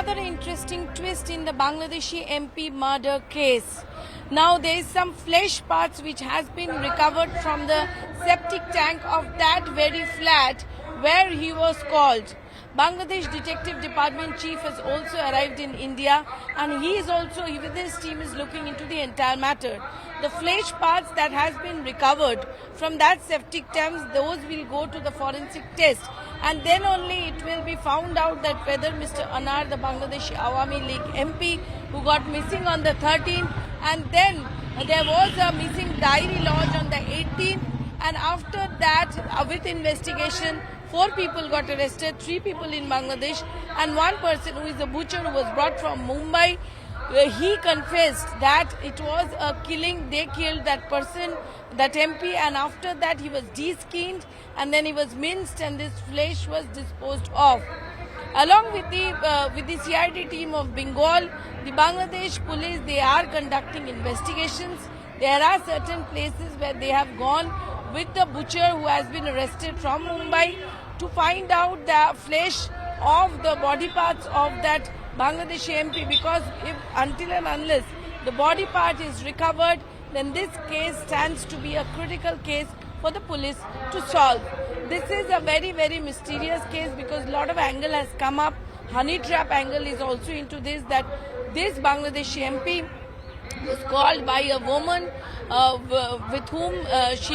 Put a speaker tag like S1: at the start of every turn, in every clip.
S1: another interesting twist in the Bangladeshi MP murder case. Now there is some flesh parts which has been recovered from the septic tank of that very flat where he was called. Bangladesh Detective Department Chief has also arrived in India, and he is also, with his team, is looking into the entire matter. The flesh parts that has been recovered from that septic tank, those will go to the forensic test, and then only it will be found out that whether Mr. Anar, the Bangladeshi Awami League MP, who got missing on the 13th, and then there was a missing diary lodged on the 18th, and after that, with investigation, 4 people got arrested, 3 people in Bangladesh, and 1 person who is a butcher who was brought from Mumbai. He confessed that it was a killing. They killed that person, that MP, and after that he was de-skinned and then he was minced and this flesh was disposed of. Along with the CID team of Bengal, the Bangladesh police, they are conducting investigations. There are certain places where they have gone with the butcher who has been arrested from Mumbai to find out the flesh of the body parts of that Bangladeshi MP, because if until and unless the body part is recovered, then this case stands to be a critical case for the police to solve. This is a very, very mysterious case because a lot of angle has come up. Honey trap angle is also into this, that this Bangladeshi MP was called by a woman with whom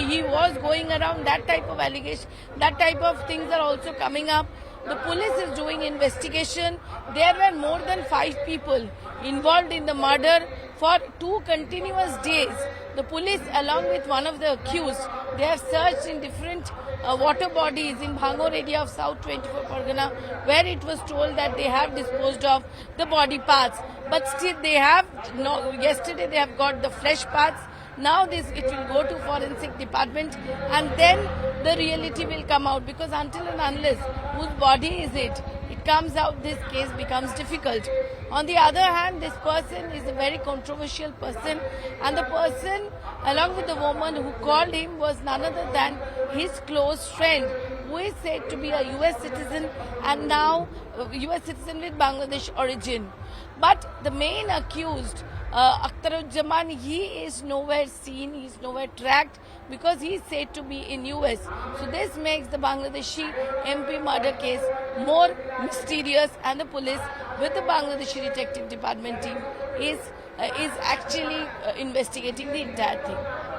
S1: he was going around. That type of allegation, that type of things are also coming up. The police is doing investigation. There were more than 5 people involved in the murder for 2 continuous days. The police, along with one of the accused, they have searched in different water bodies in Bhangor area of South 24 Pargana, where it was told that they have disposed of the body parts. But still they have, yesterday they have got the flesh parts. Now it will go to forensic department, and then the reality will come out, because until and unless whose body is it comes out, this case becomes difficult. On the other hand, this person is a very controversial person, and the person along with the woman who called him was none other than his close friend, who is said to be a US citizen and now a US citizen with Bangladesh origin. But the main accused, Akhtaruzzaman, he is nowhere seen, he is nowhere tracked, because he is said to be in US. So this makes the Bangladeshi MP murder case more mysterious, and the police with the Bangladeshi Detective Department team is actually investigating the entire thing.